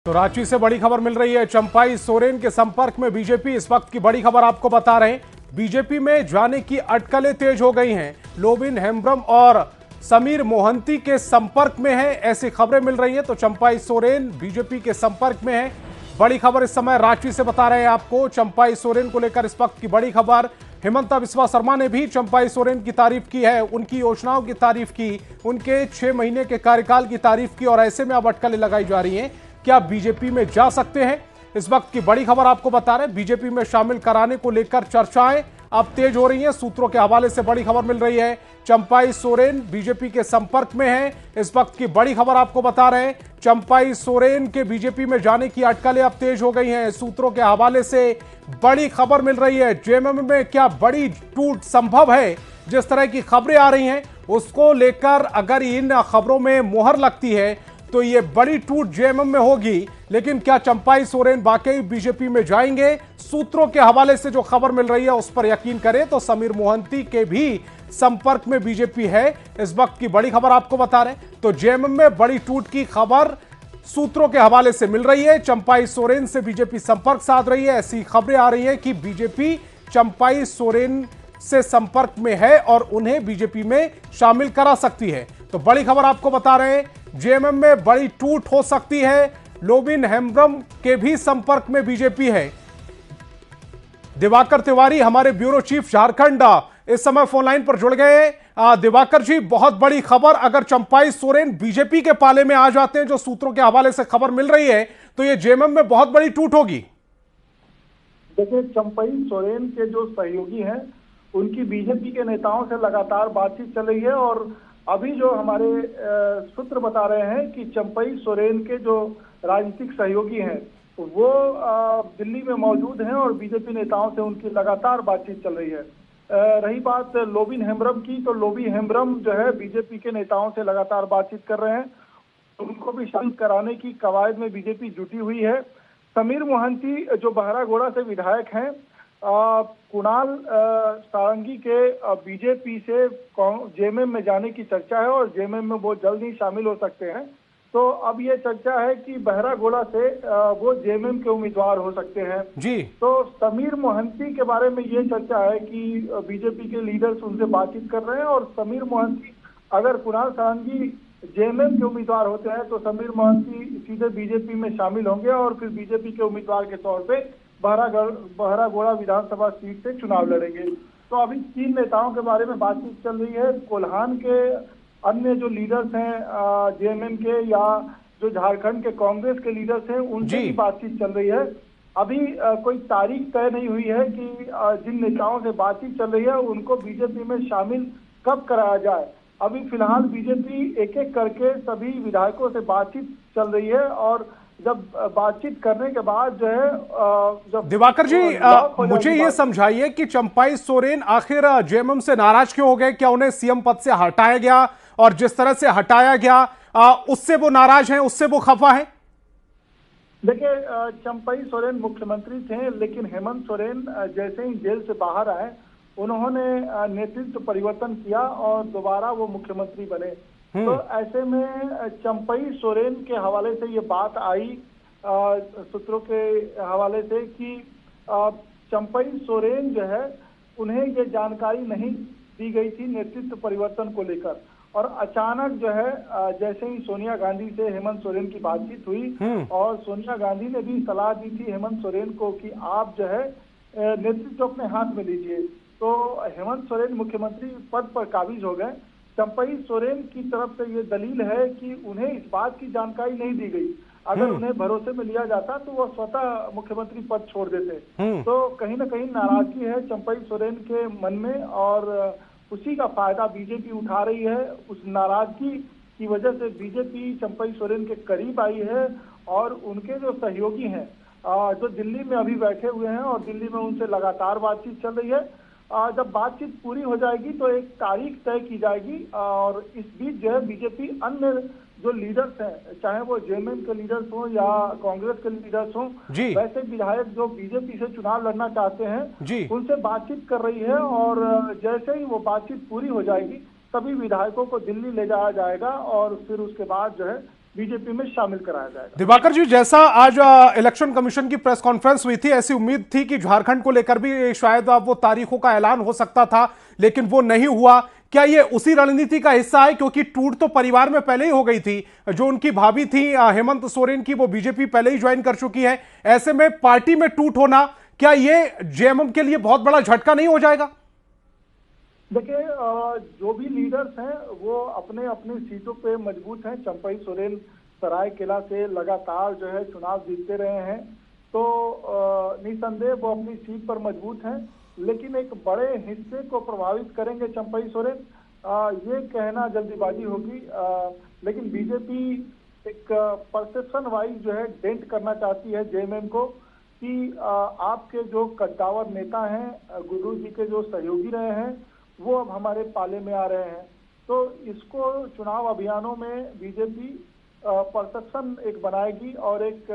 तो रांची से बड़ी खबर मिल रही है। चंपाई सोरेन के संपर्क में बीजेपी, इस वक्त की बड़ी खबर आपको बता रहे हैं। बीजेपी में जाने की अटकलें तेज हो गई हैं। लोबिन हेम्ब्रम और समीर मोहंती के संपर्क में है, ऐसी खबरें मिल रही हैं। तो चंपाई सोरेन बीजेपी के संपर्क में है। बड़ी खबर इस समय रांची से बता रहे हैं आपको। चंपाई सोरेन को लेकर इस वक्त की बड़ी खबर। हिमंता बिस्वा शर्मा ने भी चंपाई सोरेन की तारीफ की है, उनकी योजनाओं की तारीफ की, उनके 6 महीने के कार्यकाल की तारीफ की। और ऐसे में अब अटकलें लगाई जा रही हैं, क्या बीजेपी में जा सकते हैं। इस वक्त की बड़ी खबर आपको बता रहे हैं। बीजेपी में शामिल कराने को लेकर चर्चाएं अब तेज हो रही हैं। सूत्रों के हवाले से बड़ी खबर मिल रही है। चंपाई सोरेन बीजेपी के संपर्क में है, इस वक्त की बड़ी खबर आपको बता रहे हैं। चंपाई सोरेन के बीजेपी में जाने की अटकलें अब तेज हो गई हैं। सूत्रों के हवाले से बड़ी खबर मिल रही है। जेएमएम में क्या बड़ी टूट संभव है, जिस तरह की खबरें आ रही हैं उसको लेकर अगर इन खबरों में मोहर लगती है तो ये बड़ी टूट जेएमएम में होगी। लेकिन क्या चंपाई सोरेन वाकई बीजेपी में जाएंगे? सूत्रों के हवाले से जो खबर मिल रही है उस पर यकीन करें तो समीर मोहंती के भी संपर्क में बीजेपी है, इस वक्त की बड़ी खबर आपको बता रहे हैं। तो जेएमएम में बड़ी टूट की खबर सूत्रों के हवाले से मिल रही है। चंपाई सोरेन से बीजेपी संपर्क साध रही है, ऐसी खबरें आ रही है कि बीजेपी चंपाई सोरेन से संपर्क में है और उन्हें बीजेपी में शामिल करा सकती है। तो बड़ी खबर आपको बता रहे हैं, जेएमएम में बड़ी टूट हो सकती है। लोबिन हेम्ब्रम के भी संपर्क में बीजेपी है। दिवाकर तिवारी हमारे ब्यूरो चीफ झारखंड इस समय फोन लाइन पर जुड़ गए। दिवाकर जी, बहुत बड़ी खबर, अगर चंपाई सोरेन बीजेपी के पाले में आ जाते हैं, जो सूत्रों के हवाले से खबर मिल रही है, तो ये जेएमएम में बहुत बड़ी टूट होगी। देखिए, चंपाई सोरेन के जो सहयोगी हैं उनकी बीजेपी के नेताओं से लगातार बातचीत चल रही है। और अभी जो हमारे सूत्र बता रहे हैं कि चंपाई सोरेन के जो राजनीतिक सहयोगी हैं वो दिल्ली में मौजूद हैं और बीजेपी नेताओं से उनकी लगातार बातचीत चल रही है। रही बात लोबिन हेम्ब्रम की, तो लोबिन हेम्ब्रम जो है बीजेपी के नेताओं से लगातार बातचीत कर रहे हैं, उनको भी शामिल कराने की कवायद में बीजेपी जुटी हुई है। समीर मोहंती जो बहरागोड़ा से विधायक हैं, कुणाल सारंगी के बीजेपी से जेएमएम में जाने की चर्चा है और जेएमएम में वो जल्द ही शामिल हो सकते हैं। तो अब ये चर्चा है कि बहरागोड़ा से वो जेएमएम के उम्मीदवार हो सकते हैं जी। तो समीर मोहंती के बारे में ये चर्चा है कि बीजेपी के लीडर्स उनसे बातचीत कर रहे हैं और समीर मोहंती, अगर कुणाल सारंगी जेएमएम के उम्मीदवार होते हैं तो समीर मोहंती सीधे बीजेपी में शामिल होंगे और फिर बीजेपी के उम्मीदवार के तौर पे बहरागोड़ा विधानसभा सीट से चुनाव लड़ेंगे। तो अभी 3 नेताओं के बारे में बातचीत चल रही है। कोल्हान के अन्य जो लीडर्स हैं जेएमएम के या जो झारखंड के कांग्रेस के लीडर्स हैं उनसे भी बातचीत चल रही है। अभी कोई तारीख तय नहीं हुई है कि जिन नेताओं से बातचीत चल रही है उनको बीजेपी में शामिल कब कराया जाए। अभी फिलहाल बीजेपी एक एक करके सभी विधायकों से बातचीत चल रही है और जब बातचीत करने के बाद जो है जब दिवाकर जी, मुझे ये समझाइए कि चंपाई सोरेन आखिर जेएमएम से नाराज क्यों हो गए? क्या उन्हें सीएम पद से हटाया गया और जिस तरह से हटाया गया उससे वो नाराज हैं, उससे वो खफा हैं? देखिए, चंपाई सोरेन मुख्यमंत्री थे, लेकिन हेमंत सोरेन जैसे ही जेल से बाहर आए उन्होंने नेतृत्व परिवर्तन किया और दोबारा वो मुख्यमंत्री बने। तो ऐसे में चंपाई सोरेन के हवाले से ये बात आई सूत्रों के हवाले से कि चंपाई सोरेन जो है उन्हें ये जानकारी नहीं दी गई थी नेतृत्व परिवर्तन को लेकर। और अचानक जो है जैसे ही सोनिया गांधी से हेमंत सोरेन की बातचीत हुई और सोनिया गांधी ने भी सलाह दी थी हेमंत सोरेन को कि आप जो है नेतृत्व अपने हाथ में लीजिए, तो हेमंत सोरेन मुख्यमंत्री पद पर काबिज हो गए। चंपाई सोरेन की तरफ से ये दलील है कि उन्हें इस बात की जानकारी नहीं दी गई। अगर उन्हें भरोसे में लिया जाता तो वो स्वतः मुख्यमंत्री पद छोड़ देते। तो कहीं ना कहीं नाराजगी है चंपाई सोरेन के मन में और उसी का फायदा बीजेपी उठा रही है। उस नाराजगी की वजह से बीजेपी चंपाई सोरेन के करीब आई है और उनके जो सहयोगी हैं जो दिल्ली में अभी बैठे हुए हैं और दिल्ली में उनसे लगातार बातचीत चल रही है। जब बातचीत पूरी हो जाएगी तो एक तारीख तय की जाएगी और इस बीच जो है बीजेपी अन्य जो लीडर्स हैं, चाहे वो जेएमएम के लीडर्स हों या कांग्रेस के लीडर्स हों, वैसे विधायक जो बीजेपी से चुनाव लड़ना चाहते हैं उनसे बातचीत कर रही है। और जैसे ही वो बातचीत पूरी हो जाएगी सभी विधायकों को दिल्ली ले जाया जाएगा और फिर उसके बाद जो है बीजेपी में शामिल कराया जाएगा। दिवाकर जी, जैसा आज इलेक्शन कमीशन की प्रेस कॉन्फ्रेंस हुई थी, ऐसी उम्मीद थी कि झारखंड को लेकर भी शायद वो तारीखों का ऐलान हो सकता था, लेकिन वो नहीं हुआ। क्या ये उसी रणनीति का हिस्सा है? क्योंकि टूट तो परिवार में पहले ही हो गई थी। जो उनकी भाभी थी हेमंत सोरेन की, वो बीजेपी पहले ही ज्वाइन कर चुकी है। ऐसे में पार्टी में टूट होना, क्या ये जेएमएम के लिए बहुत बड़ा झटका नहीं हो जाएगा? देखिए, जो भी लीडर्स हैं वो अपने अपनी सीटों पे मजबूत हैं। चंपई सोरेन सरायकेला से लगातार जो है चुनाव जीतते रहे हैं, तो निसंदेह वो अपनी सीट पर मजबूत हैं। लेकिन एक बड़े हिस्से को प्रभावित करेंगे चंपई सोरेन, ये कहना जल्दीबाजी होगी। लेकिन बीजेपी एक परसेप्शन वाइज जो है डेंट करना चाहती है जेएमएम को कि आपके जो कद्दावर नेता हैं, गुरु जी के जो सहयोगी रहे हैं, वो अब हमारे पाले में आ रहे हैं। तो इसको चुनाव अभियानों में बीजेपी परसेप्शन एक बनाएगी और एक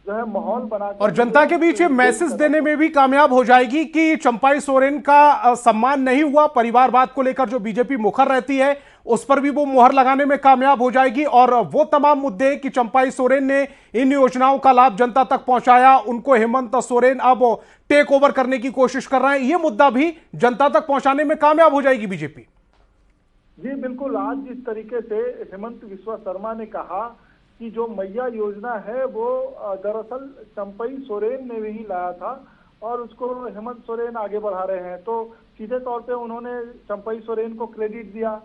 जो है माहौल बना, और जनता के बीच मैसेज देने में भी कामयाब हो जाएगी कि चंपई सोरेन का सम्मान नहीं हुआ। परिवारवाद को लेकर जो बीजेपी मुखर रहती है, उस पर भी वो मुहर लगाने में कामयाब हो जाएगी। और वो तमाम मुद्दे कि चंपई सोरेन ने इन योजनाओं का लाभ जनता तक पहुंचाया, उनको हेमंत सोरेन अब टेक ओवर करने की कोशिश कर रहे हैं, ये मुद्दा भी जनता तक पहुंचाने में कामयाब हो जाएगी बीजेपी। जी बिल्कुल। आज जिस तरीके से हेमंत विश्वा शर्मा ने कहा कि जो मैया योजना है वो दरअसल चंपई सोरेन ने भी लाया था और उसको हेमंत सोरेन आगे बढ़ा रहे हैं, तो सीधे तौर पे उन्होंने चंपई सोरेन को क्रेडिट दिया।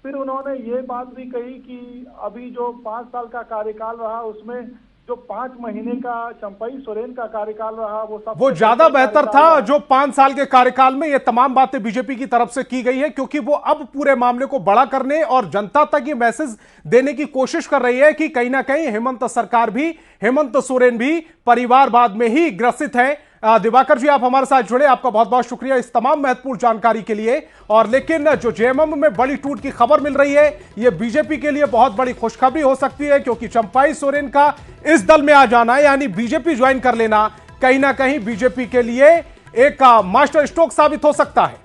फिर उन्होंने ये बात भी कही कि अभी जो 5 साल का कार्यकाल रहा, उसमें जो 5 महीने का चंपई सोरेन का कार्यकाल रहा वो ज्यादा बेहतर था। जो 5 साल के कार्यकाल में ये तमाम बातें बीजेपी की तरफ से की गई है, क्योंकि वो अब पूरे मामले को बड़ा करने और जनता तक ये मैसेज देने की कोशिश कर रही है कि कहीं ना कहीं हेमंत सरकार भी, हेमंत सोरेन भी परिवारवाद में ही ग्रसित है। दिवाकर जी, आप हमारे साथ जुड़े, आपका बहुत बहुत शुक्रिया इस तमाम महत्वपूर्ण जानकारी के लिए। और लेकिन जो जेएमएम में बड़ी टूट की खबर मिल रही है, ये बीजेपी के लिए बहुत बड़ी खुशखबरी हो सकती है, क्योंकि चंपई सोरेन का इस दल में आ जाना, यानी बीजेपी ज्वाइन कर लेना, कहीं ना कहीं बीजेपी के लिए एक मास्टर स्ट्रोक साबित हो सकता है।